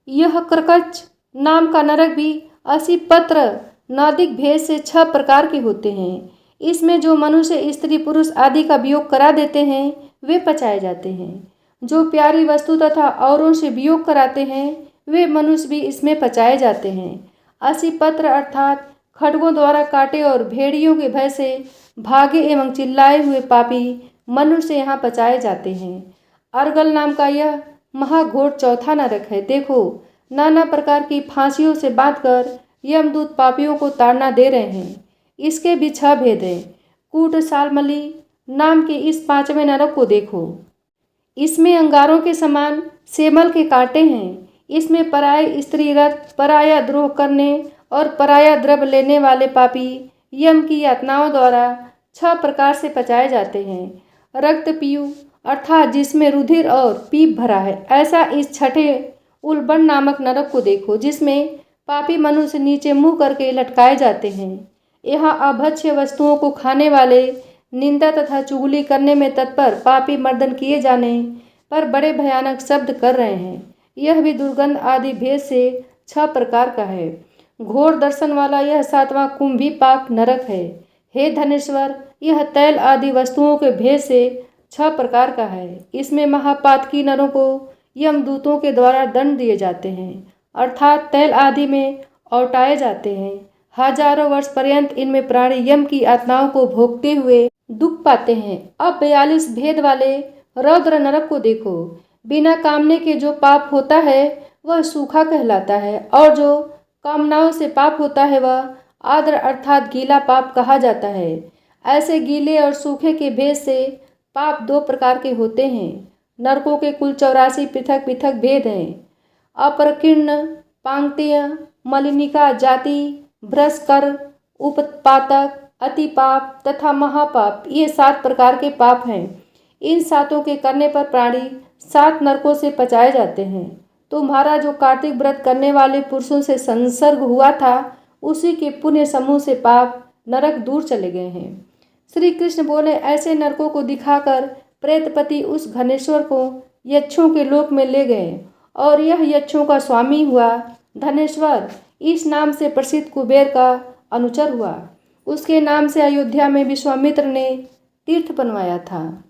यह क्रकच नाम का नरक भी 80 पत्र नादिक भेद से 6 प्रकार के होते हैं। इसमें जो मनुष्य स्त्री पुरुष आदि का वियोग करा देते हैं वे पचाए जाते हैं। जो प्यारी वस्तु तथा औरों से वियोग कराते हैं वे मनुष्य भी इसमें पचाए जाते हैं। 80 पत्र अर्थात खड्गों द्वारा काटे और भेड़ियों के भय से भागे एवं चिल्लाए हुए पापी मनुष्य यहाँ पचाए जाते हैं। अर्गल नाम का यह महाघोर चौथा नरक है। देखो, नाना प्रकार की फांसियों से बांधकर यमदूत पापियों को ताड़ना दे रहे हैं। इसके भी 6 भेद हैं। कूट सालमली नाम के इस 5वें नरक को देखो। इसमें अंगारों के समान सेमल के कांटे हैं। इसमें पराय स्त्री रथ, पराया द्रोह करने और पराया द्रव्य लेने वाले पापी यम की यातनाओं द्वारा 6 प्रकार से पचाए जाते हैं। रक्त पीयू अर्थात जिसमें रुधिर और पीप भरा है, ऐसा इस 6ठे उल्बण नामक नरक को देखो, जिसमें पापी मनुष्य नीचे मुंह करके लटकाए जाते हैं। यहाँ अभक्ष्य वस्तुओं को खाने वाले, निंदा तथा चुगली करने में तत्पर पापी मर्दन किए जाने पर बड़े भयानक शब्द कर रहे हैं। यह भी दुर्गंध आदि भेद से 6 प्रकार का है। घोर दर्शन वाला यह 7वां कुंभीपाक नरक है। हे धनेश्वर, यह तैल आदि वस्तुओं के भेद से 6 प्रकार का है। इसमें महापातकी नरों को यमदूतों के द्वारा दंड दिए जाते हैं, अर्थात तैल आदि में औटाए जाते हैं। हजारों वर्ष पर्यंत इनमें प्राणी यम की यातनाओं को भोगते हुए दुख पाते हैं। अब 42 भेद वाले रौद्र नरक को देखो। बिना कामने के जो पाप होता है वह सूखा कहलाता है, और जो कामनाओं से पाप होता है वह आर्द्र अर्थात गीला पाप कहा जाता है। ऐसे गीले और सूखे के भेद से पाप 2 प्रकार के होते हैं। नरकों के कुल 84 पृथक पृथक भेद हैं। अपरकीर्ण, पांक्तेय, मलिनिका, जाति, भ्रष्कर, उपपातक, अतिपाप तथा महापाप, ये 7 प्रकार के पाप हैं। इन 7 के करने पर प्राणी 7 नरकों से पचाए जाते हैं। तुम्हारा जो कार्तिक व्रत करने वाले पुरुषों से संसर्ग हुआ था, उसी के पुण्य समूह से पाप नरक दूर चले गए हैं। श्री कृष्ण बोले, ऐसे नरकों को दिखाकर प्रेतपति उस घनेश्वर को यक्षों के लोक में ले गए, और यह यक्षों का स्वामी हुआ। धनेश्वर इस नाम से प्रसिद्ध कुबेर का अनुचर हुआ। उसके नाम से अयोध्या में विश्वामित्र ने तीर्थ बनवाया था।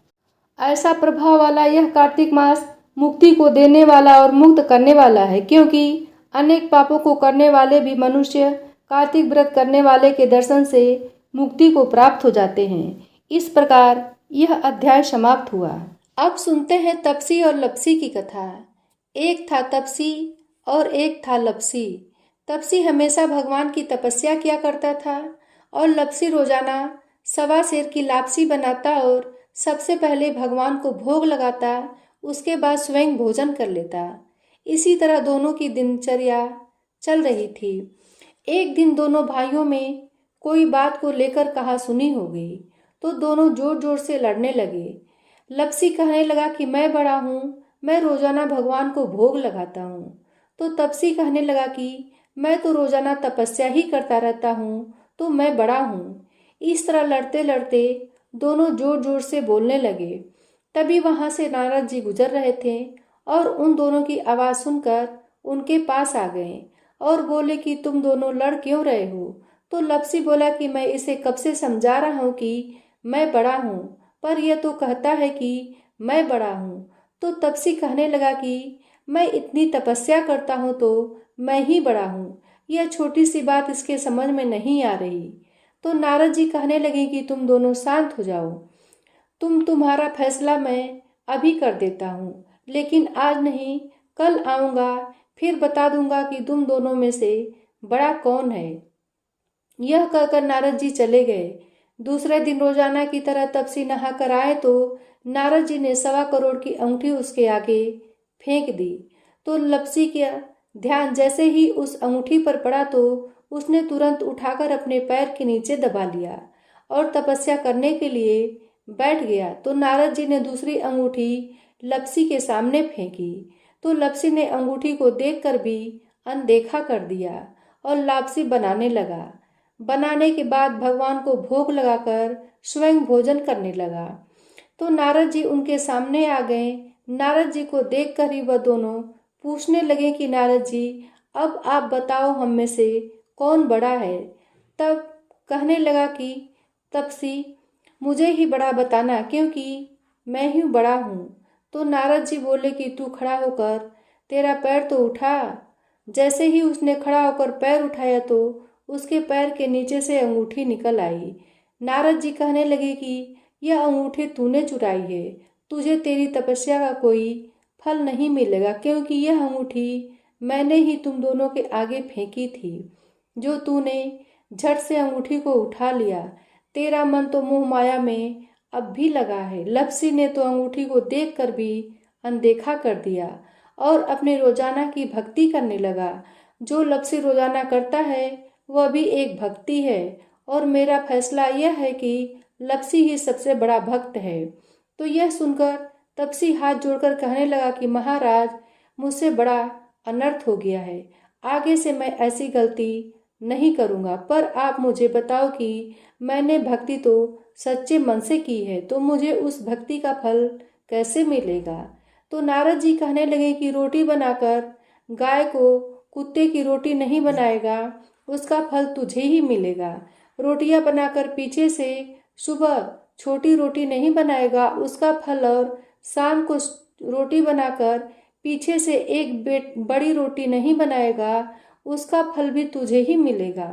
ऐसा प्रभाव वाला यह कार्तिक मास मुक्ति को देने वाला और मुक्त करने वाला है, क्योंकि अनेक पापों को करने वाले भी मनुष्य कार्तिक व्रत करने वाले के दर्शन से मुक्ति को प्राप्त हो जाते हैं। इस प्रकार यह अध्याय समाप्त हुआ। अब सुनते हैं तपसी और लपसी की कथा। एक था तपसी और एक था लपसी। तपसी हमेशा भगवान की तपस्या किया करता था, और लपसी रोजाना 1.25 सेर की लापसी बनाता और सबसे पहले भगवान को भोग लगाता, उसके बाद स्वयं भोजन कर लेता। इसी तरह दोनों की दिनचर्या चल रही थी। एक दिन दोनों भाइयों में कोई बात को लेकर कहा सुनी हो गई, तो दोनों जोर जोर से लड़ने लगे। लपसी कहने लगा कि मैं बड़ा हूँ, मैं रोजाना भगवान को भोग लगाता हूँ। तो तपसी कहने लगा कि मैं तो रोजाना तपस्या ही करता रहता हूँ, तो मैं बड़ा हूँ। इस तरह लड़ते लड़ते दोनों जोर जोर से बोलने लगे। तभी वहां से नारद जी गुजर रहे थे, और उन दोनों की आवाज़ सुनकर उनके पास आ गए और बोले कि तुम दोनों लड़ क्यों रहे हो। तो लपसी बोला कि मैं इसे कब से समझा रहा हूँ कि मैं बड़ा हूँ, पर यह तो कहता है कि मैं बड़ा हूँ। तो तपसी कहने लगा कि मैं इतनी तपस्या करता हूँ तो मैं ही बड़ा हूँ, यह छोटी सी बात इसके समझ में नहीं आ रही। तो नारद जी कहने लगे कि तुम दोनों शांत हो जाओ, तुम्हारा फैसला मैं अभी कर देता हूँ, लेकिन आज नहीं, कल आऊँगा, फिर बता दूंगा कि तुम दोनों में से बड़ा कौन है। यह कहकर नारद जी चले गए। दूसरे दिन रोजाना की तरह तपसी नहा कर आए तो नारद जी ने 1.25 करोड़ की अंगूठी उसके आगे फेंक दी। तो लपसी का ध्यान जैसे ही उस अंगूठी पर पड़ा तो उसने तुरंत उठाकर अपने पैर के नीचे दबा लिया और तपस्या करने के लिए बैठ गया। तो नारद जी ने दूसरी अंगूठी लपसी के सामने फेंकी, तो लपसी ने अंगूठी को देखकर भी अनदेखा कर दिया और लापसी बनाने लगा। बनाने के बाद भगवान को भोग लगाकर स्वयं भोजन करने लगा। तो नारद जी उनके सामने आ गए। नारद जी को देखकर ही वह दोनों पूछने लगे कि नारद जी, अब आप बताओ हम में से कौन बड़ा है। तब कहने लगा कि तपसी, मुझे ही बड़ा बताना, क्योंकि मैं ही बड़ा हूँ। तो नारद जी बोले कि तू खड़ा होकर तेरा पैर तो उठा। जैसे ही उसने खड़ा होकर पैर उठाया तो उसके पैर के नीचे से अंगूठी निकल आई। नारद जी कहने लगे कि यह अंगूठी तूने चुराई है, तुझे तेरी तपस्या का कोई फल नहीं मिलेगा, क्योंकि यह अंगूठी मैंने ही तुम दोनों के आगे फेंकी थी, जो तूने झट से अंगूठी को उठा लिया। तेरा मन तो मोह माया में अब भी लगा है। लप्सी ने तो अंगूठी को देखकर भी अनदेखा कर दिया और अपने रोजाना की भक्ति करने लगा। जो लप्सी रोजाना करता है वह भी एक भक्ति है, और मेरा फैसला यह है कि लप्सी ही सबसे बड़ा भक्त है। तो यह सुनकर तपसी हाथ जोड़कर कहने लगा कि महाराज, मुझसे बड़ा अनर्थ हो गया है। आगे से मैं ऐसी गलती नहीं करूँगा। पर आप मुझे बताओ कि मैंने भक्ति तो सच्चे मन से की है, तो मुझे उस भक्ति का फल कैसे मिलेगा? तो नारद जी कहने लगे कि रोटी बनाकर गाय को कुत्ते की रोटी नहीं बनाएगा, उसका फल तुझे ही मिलेगा। रोटियां बनाकर पीछे से सुबह छोटी रोटी नहीं बनाएगा, उसका फल, और शाम को रोटी बनाकर पीछे से एक बड़ी रोटी नहीं बनाएगा, उसका फल भी तुझे ही मिलेगा।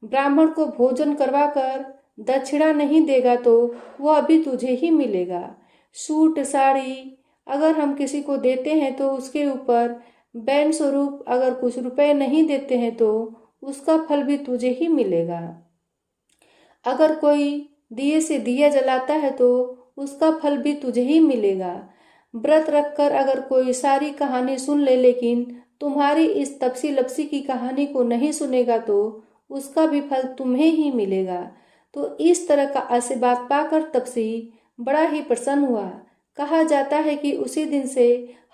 ब्राह्मण को भोजन करवाकर दक्षिणा नहीं देगा तो वह भी तुझे ही मिलेगा। सूट साड़ी अगर हम किसी को देते हैं तो उसके ऊपर बैन स्वरूप अगर कुछ रुपए नहीं देते हैं तो उसका फल भी तुझे ही मिलेगा। अगर कोई दिए से दिया जलाता है तो उसका फल भी तुझे ही मिलेगा। व्रत रखकर अगर कोई सारी कहानी सुन ले लेकिन तुम्हारी इस तपसी लपसी की कहानी को नहीं सुनेगा तो उसका भी फल तुम्हें ही मिलेगा। तो इस तरह का आशीर्वाद पाकर तपसी बड़ा ही प्रसन्न हुआ। कहा जाता है कि उसी दिन से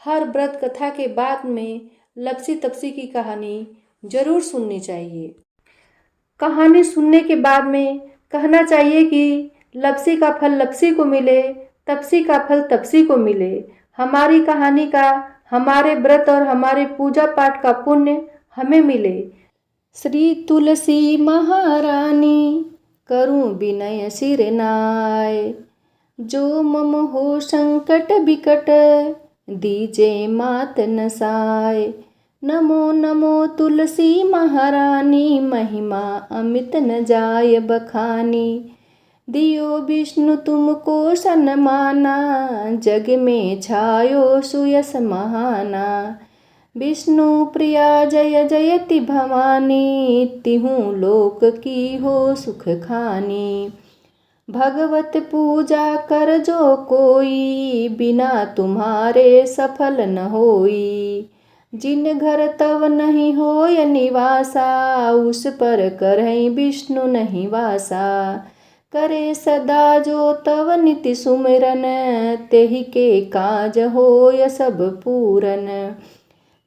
हर व्रत कथा के बाद में लपसी तपसी की कहानी जरूर सुननी चाहिए। कहानी सुनने के बाद में कहना चाहिए कि लपसी का फल लपसी को मिले, तपसी का फल तपसी को मिले। हमारी कहानी का, हमारे व्रत और हमारे पूजा पाठ का पुण्य हमें मिले। श्री तुलसी महारानी करूं विनय सिर नाय, जो मम हो संकट बिकट दीजे मात नसाय। नमो नमो तुलसी महारानी, महिमा अमित न जाय बखानी। दियो विष्णु तुमको सन्माना, जग में छायो सुयस महाना। विष्णु प्रिया जय जयति भवानी, तिहु लोक की हो सुख खानी। भगवत पूजा कर जो कोई, बिना तुम्हारे सफल न होई। जिन घर तव नहीं होय निवासा, उस पर करहि विष्णु नहीं वासा। करे सदा जो तव निति सुमिरन, तेहि के काज होय सब पूरन।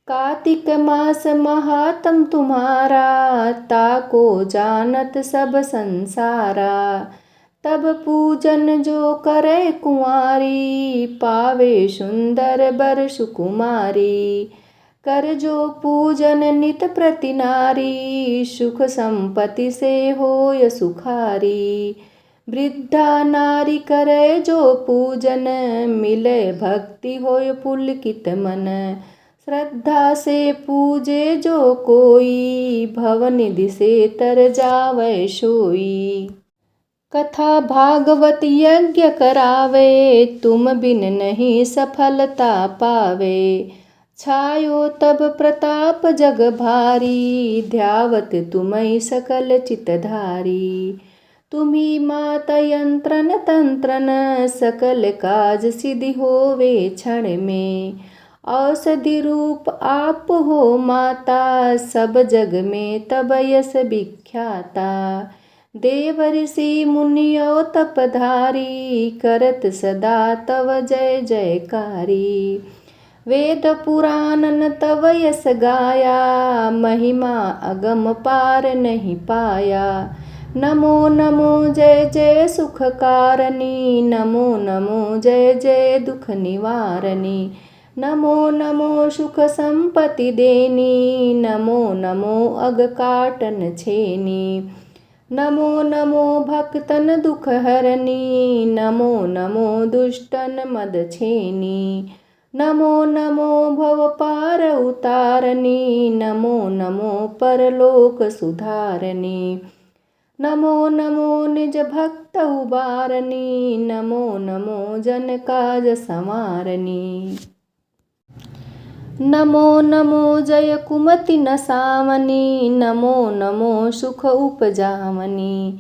कार्तिक मास महात्म तुम्हारा, ताको जानत सब संसारा। तब पूजन जो करे कुंवारी, पावे सुंदर बर सुकुमारी। कर जो पूजन नित प्रति नारी, सुख संपत्ति से होय सुखारी। वृद्धा नारी करे जो पूजन, मिले भक्ति होय पुलकित मन। श्रद्धा से पूजे जो कोई, भवनिधि से तर जावै सोई। कथा भागवत यज्ञ करावे, तुम बिन नहीं सफलता पावे। छायो तब प्रताप जग भारी, ध्यावत तुम्हि सकल चितधारी। तुम्ही माता यंत्रन तंत्रन, सकल काज सिद्धि होवे क्षण में। औषधि रूप आप हो माता, सब जग में तब यश विख्याता। देव ऋषि मुनियो तपधारी, करत सदा तव जय जयकारी। वेद पुराणन तव यश गाया, महिमा अगम पार नहीं पाया। नमो नमो जय जय सुख कारणी, नमो नमो जय जय दुख निवारणी। नमो नमो सुख संपत्ति देनी, नमो नमो अग काटन छेनी। नमो नमो भक्तन दुख हरणी, नमो नमो दुष्टन मद छेनी। नमो नमो भव पार उतारणी, नमो नमो परलोक सुधारणी। नमो नमो निज भक्त उबारणी, नमो नमो जन काज संवारणी। नमो नमो जय कुमति नसामनि, नमो नमो सुख उपजामनि।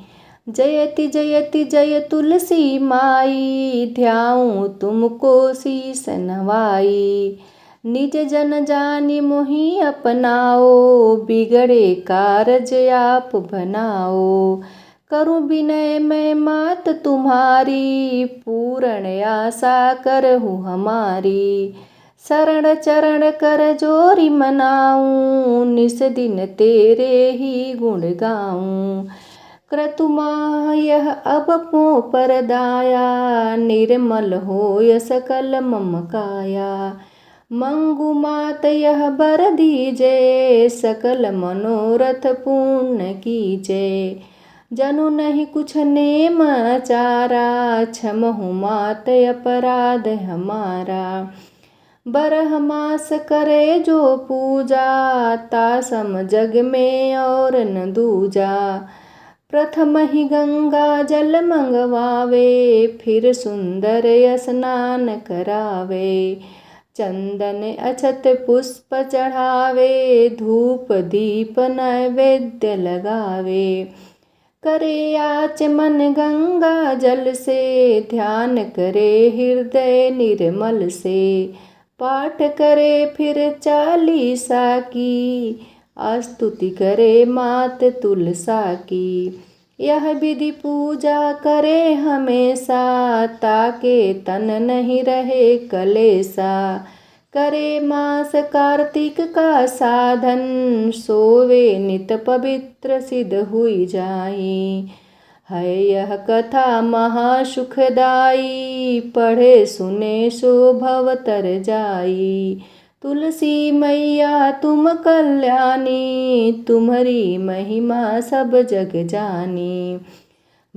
जयति जयति जय तुलसी माई, ध्याऊं तुमको शीस नवाई। निज जन जानि मोहि अपनाओ, बिगड़े कारज आप बनाओ। करूं विनय मैं मात तुम्हारी, पूर्ण आशा करहु हमारी। शरण चरण कर जोरी मनाऊं, निस दिन तेरे ही गुण गाऊं। क्रतुमा यह अब मोह पर दाया, निर्मल होय सकल मम काया। मंगु मात यह बर दीजे, सकल मनोरथ पूर्ण कीजे। जनु नहीं कुछ नेम आचारा, क्षमहु मात अपराध हमारा। बरह मास करे जो पूजा, तासम जग में और न दूजा। प्रथम ही गंगा जल मंगवावे, फिर सुंदर स्नान करावे। चंदन अक्षत पुष्प चढ़ावे, धूप दीप नैवेद्य लगावे। करे आचमन गंगा जल से, ध्यान करे हृदय निर्मल से। पाठ करे फिर चालीसा की, स्तुति करे मात तुलसा की। यह विधि पूजा करे हमेशा, ताके तन नहीं रहे कलेसा। करे मास कार्तिक का साधन, सोवे नित पवित्र सिद्ध हुई जाई। है यह कथा महासुखदाई, पढ़े सुने सो भव तर जाई। तुलसी मैया तुम कल्याणी, तुम्हारी महिमा सब जग जानी।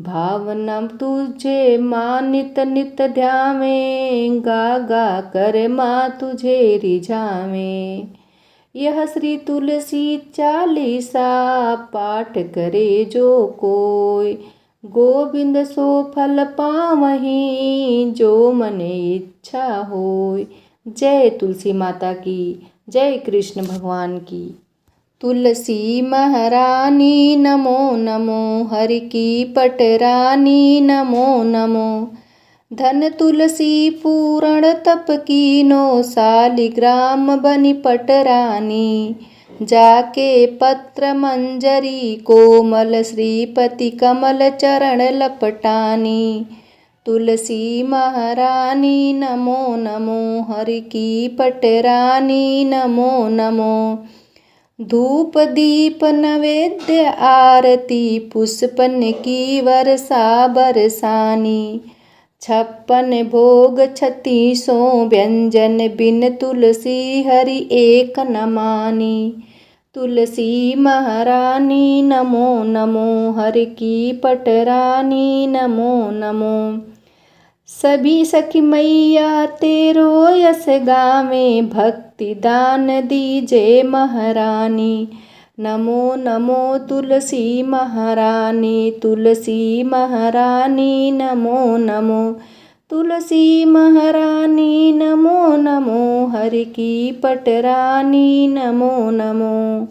भावना तुझे माँ नित नित ध्यावे, गा गा कर माँ तुझे रिझावे। यह श्री तुलसी चालीसा, पाठ करे जो कोय। गोविंद सो फल पावहीं, जो मन इच्छा होय। जय तुलसी माता की, जय कृष्ण भगवान की। तुलसी महारानी नमो नमो, हरि की पटरानी नमो नमो। धन तुलसी पूर्ण तप कीनो, शालिग्राम बनी पटरानी। जाके पत्र मंजरी कोमल, श्रीपति कमल चरण लपटानी। तुलसी महारानी नमो नमो, हरि की पटरानी नमो नमो। धूप दीप नैवेद्य आरती, पुष्पन की वर्षा बरसानी। 56 भोग 36 व्यंजन, बिन तुलसी हरि एक न मानी। तुलसी महारानी नमो नमो, हरि की पटरानी नमो नमो। सभी सखी मैया तेरो यस गावे, भक्ति दान दीजे महारानी। नमो नमो तुलसी महारानी, तुलसी महारानी नमो नमो। तुलसी महारानी नमो नमो, हरि की पटरानी नमो नमो।